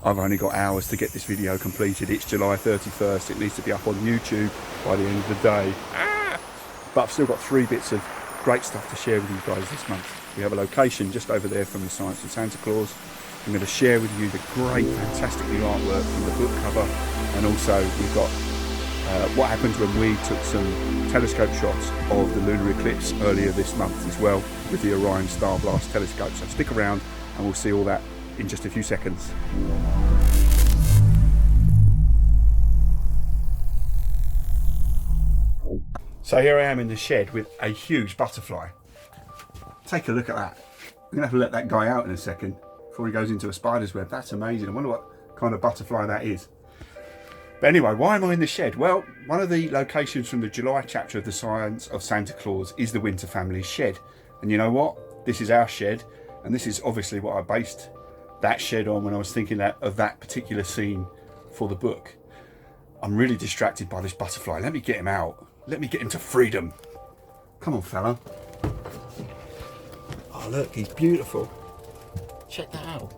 I've only got hours to get this video completed. It's July 31st. It needs to be up on YouTube by the end of the day. But I've still got 3 bits of great stuff to share with you guys this month. We have a location just over there from the Science of Santa Claus. I'm going to share with you the great, fantastic new artwork from the book cover, and also we've got what happens when we took some telescope shots of the lunar eclipse earlier this month as well with the Orion Starblast telescope. So stick around and we'll see all that in just a few seconds. So here I am in the shed with a huge butterfly. Take a look at that. I'm going to have to let that guy out in a second before he goes into a spider's web. That's amazing. I wonder what kind of butterfly that is. But anyway, why am I in the shed? Well, one of the locations from the July chapter of the Science of Santa Claus is the Winter Family's shed. And you know what? This is our shed, and this is obviously what I based that shed on when I was thinking of that particular scene for the book. I'm really distracted by this butterfly. Let me get him out. Let me get him to freedom. Come on, fella. Oh, look, he's beautiful. Check that out.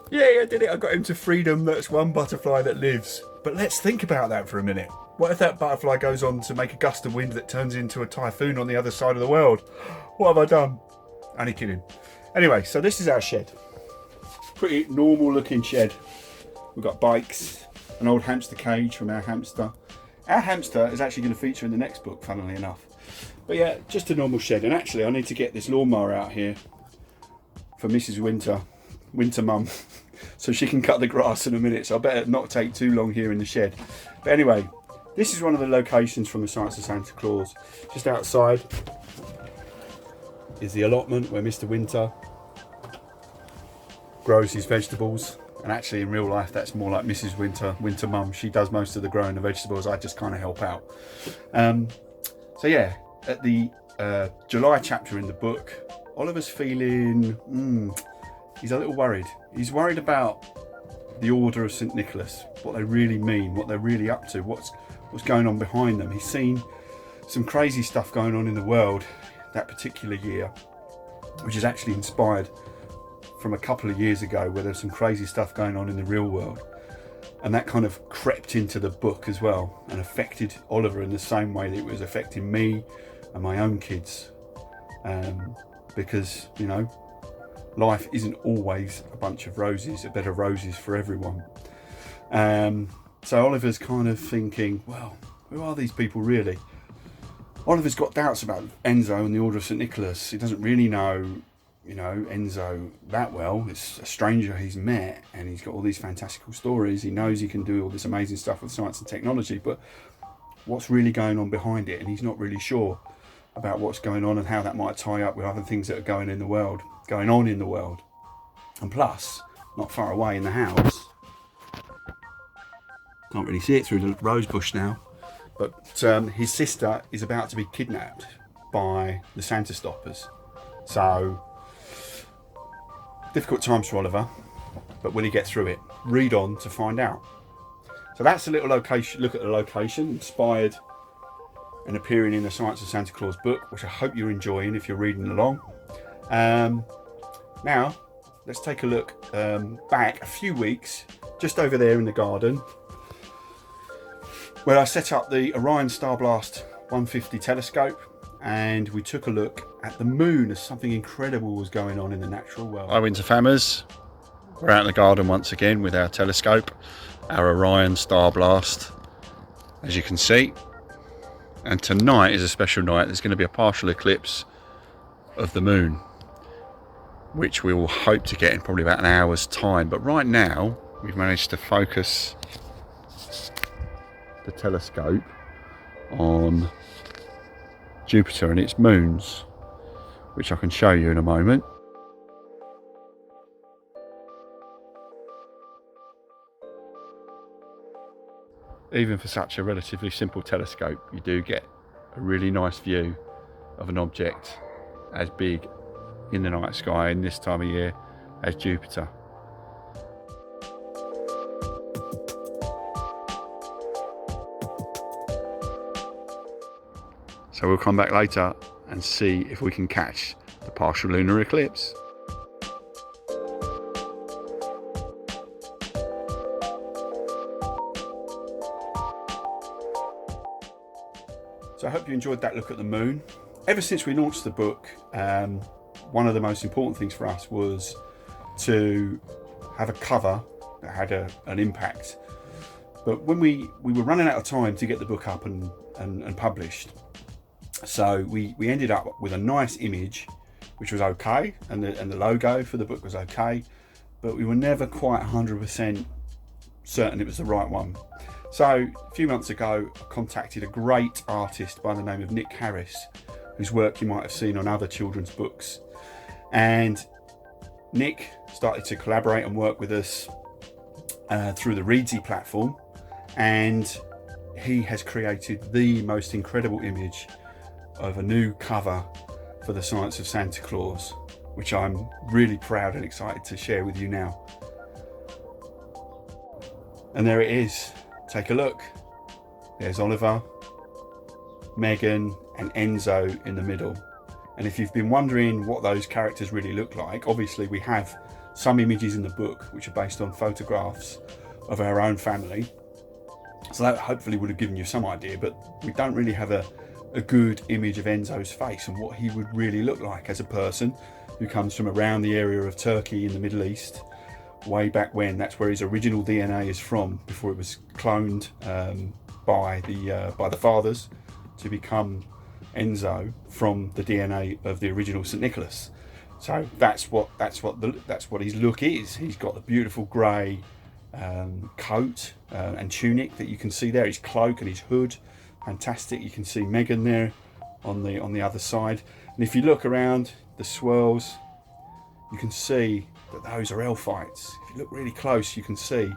Yeah, I did it. I got him to freedom. That's one butterfly that lives. But let's think about that for a minute. What if that butterfly goes on to make a gust of wind that turns into a typhoon on the other side of the world? What have I done? Only kidding. Anyway, so this is our shed. Pretty normal looking shed. We've got bikes, an old hamster cage from our hamster. Our hamster is actually going to feature in the next book, funnily enough. But yeah, just a normal shed. And actually, I need to get this lawnmower out here for Mrs. Winter Mum, so she can cut the grass in a minute. So I better not take too long here in the shed. But anyway, this is one of the locations from the Science of Santa Claus. Just outside is the allotment where Mr. Winter grows his vegetables. And actually in real life that's more like Mrs. Winter Mum. She does most of the growing of vegetables. I just kind of help out. So yeah, at the July chapter in the book, Oliver's feeling he's a little worried. He's worried about the Order of St. Nicholas, what they really mean, what they're really up to, what's going on behind them. He's seen some crazy stuff going on in the world that particular year, which is actually inspired from a couple of years ago where there's some crazy stuff going on in the real world. And that kind of crept into the book as well and affected Oliver in the same way that it was affecting me and my own kids. Because, you know, life isn't always a bunch of roses, a bed of roses for everyone. So Oliver's kind of thinking, well, who are these people really? Oliver's got doubts about Enzo and the Order of St. Nicholas. He doesn't really know, you know, Enzo that well. It's a stranger he's met, and he's got all these fantastical stories. He knows he can do all this amazing stuff with science and technology, but what's really going on behind it? And he's not really sure about what's going on and how that might tie up with other things that are going on in the world. And plus, not far away in the house, can't really see it through the rose bush now, but his sister is about to be kidnapped by the Santa Stoppers. So, difficult times for Oliver, but will he get through it? Read on to find out. So that's a little location, look at the location, inspired and appearing in the Science of Santa Claus book, which I hope you're enjoying if you're reading along. Now, let's take a look back a few weeks, just over there in the garden, where I set up the Orion Starblast 150 telescope, and we took a look at the moon as something incredible was going on in the natural world. Hi Winter Fammers, we're out in the garden once again with our telescope, our Orion Starblast, as you can see. And tonight is a special night. There's going to be a partial eclipse of the moon, which we will hope to get in probably about an hour's time. But right now, we've managed to focus the telescope on Jupiter and its moons, which I can show you in a moment. Even for such a relatively simple telescope, you do get a really nice view of an object as big in the night sky in this time of year as Jupiter. So we'll come back later and see if we can catch the partial lunar eclipse. So I hope you enjoyed that look at the moon. Ever since we launched the book, one of the most important things for us was to have a cover that had an impact. But when we were running out of time to get the book up and published, so we ended up with a nice image, which was okay, and the logo for the book was okay, but we were never quite 100% certain it was the right one. So a few months ago, I contacted a great artist by the name of Nick Harris, whose work you might have seen on other children's books. And Nick started to collaborate and work with us through the Readsy platform, and he has created the most incredible image of a new cover for the Science of Santa Claus, which I'm really proud and excited to share with you now. And there it is. Take a look. There's Oliver, Megan and Enzo in the middle. And if you've been wondering what those characters really look like, obviously we have some images in the book which are based on photographs of our own family. So that hopefully would have given you some idea, but we don't really have a good image of Enzo's face and what he would really look like as a person who comes from around the area of Turkey in the Middle East. Way back when, that's where his original DNA is from, before it was cloned by the fathers to become Enzo from the DNA of the original St. Nicholas. So that's what his look is. He's got the beautiful grey coat and tunic that you can see there. His cloak and his hood, fantastic. You can see Megan there on the other side. And if you look around the swirls, you can see that those are elfites. If you look really close, you can see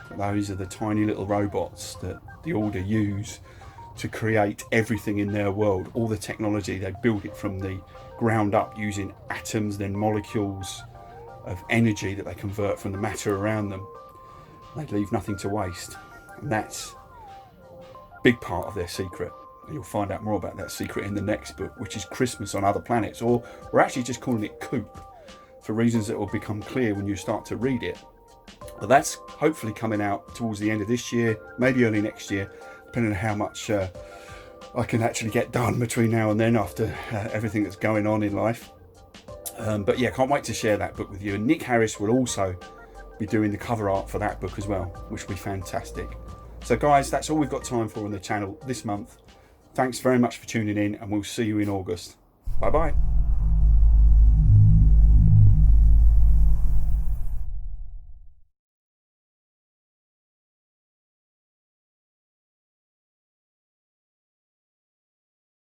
that those are the tiny little robots that the Order use to create everything in their world. All the technology, they build it from the ground up using atoms, then molecules of energy that they convert from the matter around them. They leave nothing to waste. And that's a big part of their secret. And you'll find out more about that secret in the next book, which is Christmas on Other Planets, or we're actually just calling it Coop, for reasons that will become clear when you start to read it. But that's hopefully coming out towards the end of this year, maybe early next year, depending on how much I can actually get done between now and then after everything that's going on in life. But yeah, can't wait to share that book with you. And Nick Harris will also be doing the cover art for that book as well, which will be fantastic. So guys, that's all we've got time for on the channel this month. Thanks very much for tuning in, and we'll see you in August. Bye bye.